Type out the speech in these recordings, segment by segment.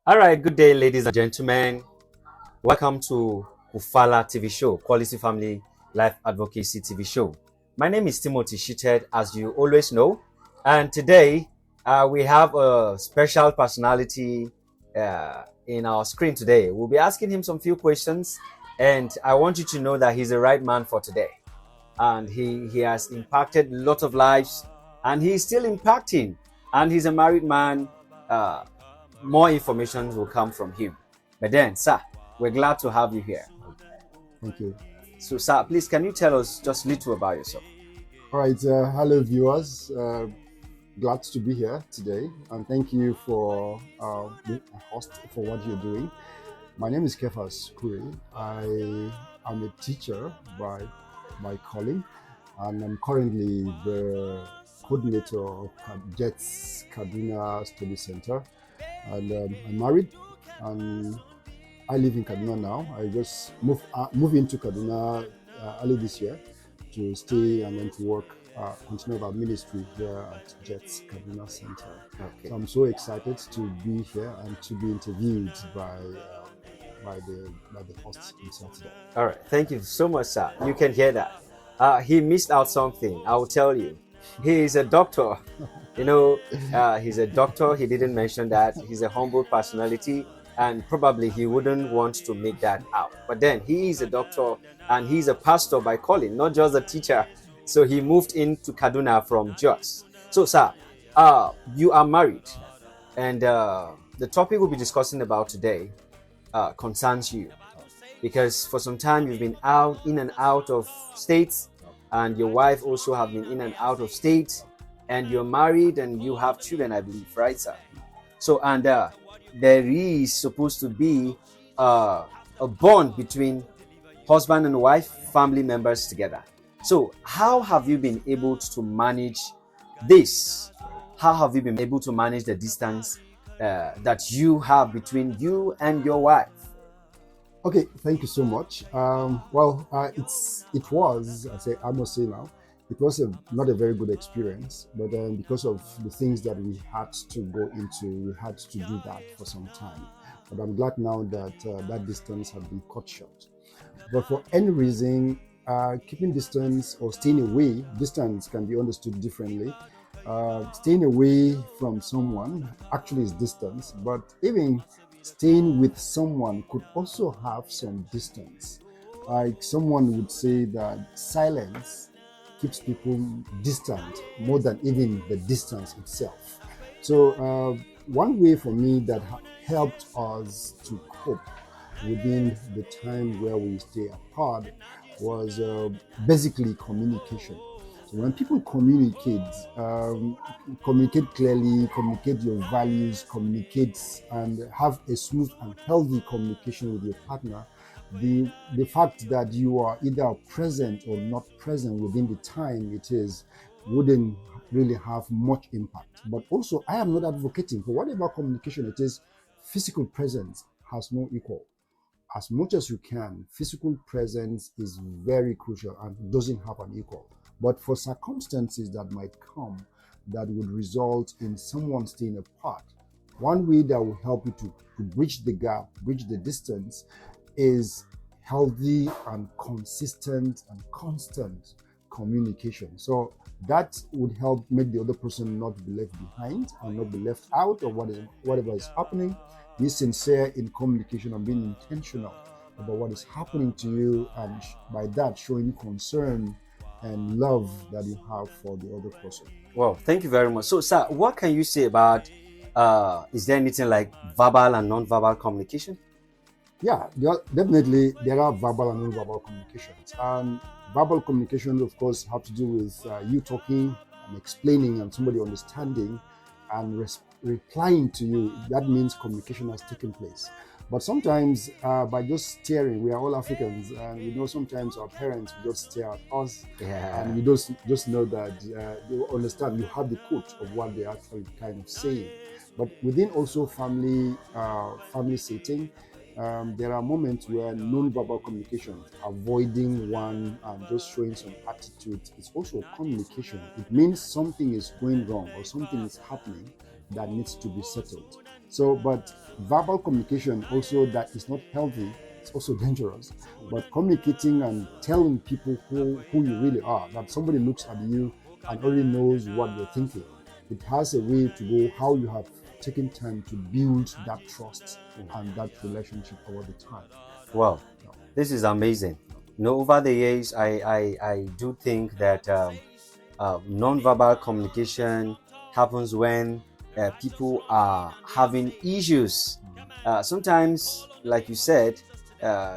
All right, good day, ladies and gentlemen. Welcome to Kufala TV show, Quality Family Life Advocacy TV show. My name is Timothy Shichet, as you always know, and today we have a special personality in our screen today. We'll be asking him some few questions, and I want you to know that he's the right man for today. And he has impacted a lot of lives, and he's still impacting. And he's a married man. More information will come from him. But then, sir, we're glad to have you here. Thank you. So, sir, please, can you tell us just a little about yourself? All right. Hello, viewers. Glad to be here today. And thank you for being a host for what you're doing. My name is Kefas Kure. I am a teacher by calling. And I'm currently the coordinator of JET's Kaduna Study Center. And I'm married, and I live in Kaduna now. I just moved into Kaduna early this year to stay and then to work, continue our ministry here at JET's Kaduna Center. Okay. So I'm so excited to be here and to be interviewed by the host himself today. All right. Thank you so much, sir. You can hear that. He missed out something. I will tell you. He is a doctor. He's a doctor. He didn't mention that. He's a humble personality, and probably he wouldn't want to make that out. But then he is a doctor, and he's a pastor by calling, not just a teacher. So he moved into Kaduna from Jos. So, sir, you are married, and the topic we'll be discussing about today concerns you, because for some time you've been in and out of states, and your wife also have been in and out of state, and you're married and you have children, I believe, right, sir? So, and there is supposed to be a bond between husband and wife, family members together. So, how have you been able to manage this? How have you been able to manage the distance that you have between you and your wife? Okay, thank you so much. I must say now, it was not a very good experience, but because of the things that we had to go into, we had to do that for some time. But I'm glad now that that distance has been cut short. But for any reason, keeping distance or staying away, distance can be understood differently. Staying away from someone actually is distance, but even staying with someone could also have some distance. Like someone would say that silence keeps people distant more than even the distance itself. So one way for me that helped us to cope within the time where we stay apart was basically communication. So when people communicate clearly, communicate your values, communicate and have a smooth and healthy communication with your partner, the fact that you are either present or not present within the time it is wouldn't really have much impact. But also, I am not advocating for whatever communication it is. Physical presence has no equal. As much as you can, physical presence is very crucial and doesn't have an equal. But for circumstances that might come that would result in someone staying apart, one way that will help you to bridge the gap, bridge the distance, is healthy and consistent and constant communication. So that would help make the other person not be left behind and not be left out of whatever is happening. Be sincere in communication and being intentional about what is happening to you, and by that showing concern and love that you have for the other person. Well, thank you very much. So, sir, what can you say about, is there anything like verbal and non-verbal communication? Yeah, definitely there are verbal and non-verbal communications. And verbal communication, of course, have to do with you talking and explaining and somebody understanding and replying to you. That means communication has taken place. But sometimes by just staring, we are all Africans, and sometimes our parents will just stare at us, and you just know that you understand, you have the quote of what they are actually kind of saying. But within also family setting, there are moments where non-verbal communication, avoiding one and just showing some attitude, it's also communication. It means something is going wrong or something is happening that needs to be settled. So, but verbal communication also that is not healthy, it's also dangerous. But communicating and telling people who you really are, that somebody looks at you and already knows what you're thinking. It has a way to go how you have taken time to build that trust and that relationship over the time. Wow, this is amazing. Over the years, I do think that non-verbal communication happens when people are having issues. Sometimes, like you said,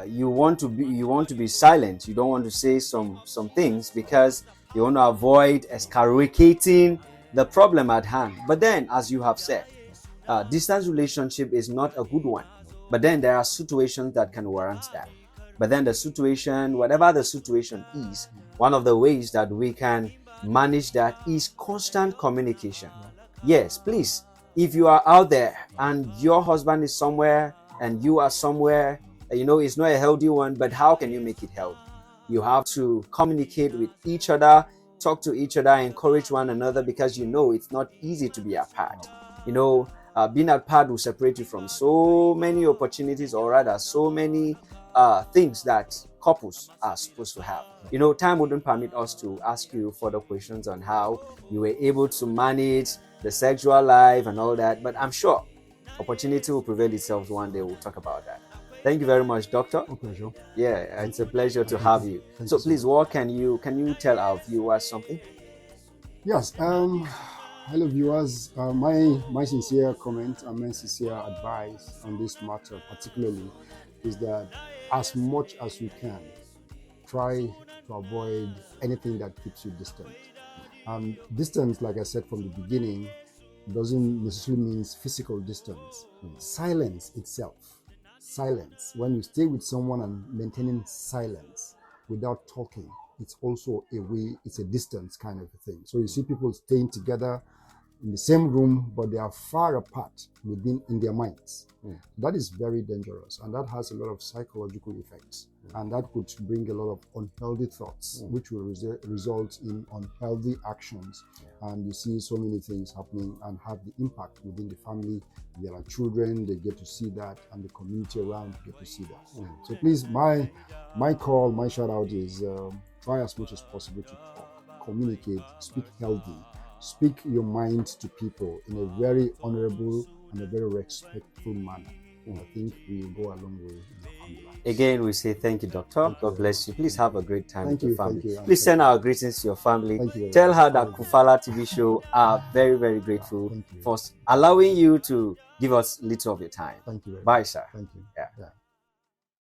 you want to be silent. You don't want to say some things because you want to avoid escalating the problem at hand. But then, as you have said, distance relationship is not a good one. But then there are situations that can warrant that. But then the situation, whatever the situation is, one of the ways that we can manage that is constant communication. Yes, please, if you are out there and your husband is somewhere and you are somewhere, it's not a healthy one, but how can you make it healthy? You have to communicate with each other, talk to each other, encourage one another, because it's not easy to be apart. Being apart will separate you from so many opportunities, or rather so many things that couples are supposed to have. Time wouldn't permit us to ask you further questions on how you were able to manage the sexual life and all that, but I'm sure opportunity will prevail itself one day. We'll talk about that. Thank you very much, Doctor. A pleasure. Yeah, it's a pleasure to have you. So please, what can you tell our viewers something? Yes. Hello, viewers. My sincere comment and my sincere advice on this matter, particularly, is that as much as you can, try to avoid anything that keeps you distant. Distance, like I said from the beginning, doesn't necessarily mean physical distance. Silence itself. Silence. When you stay with someone and maintaining silence without talking, it's also a way, it's a distance kind of a thing. So you see people staying together in the same room, but they are far apart in their minds. That is very dangerous, and that has a lot of psychological effects, and that could bring a lot of unhealthy thoughts, which will result in unhealthy actions. And you see so many things happening and have the impact within the family. There are children, they get to see that, and the community around get to see that. So please, my shout out is try as much as possible to talk, communicate, speak healthy, speak your mind to people in a very honorable and a very respectful manner. I think we will go a long way in the family life. Again, we say thank you, Doctor. God bless you. Please have a great time with your family. Thank you. Please send our greetings to your family. Tell her that Kufala TV show are very, very grateful for allowing you to give us little of your time. Thank you. Bye, sir. Thank you. Yeah.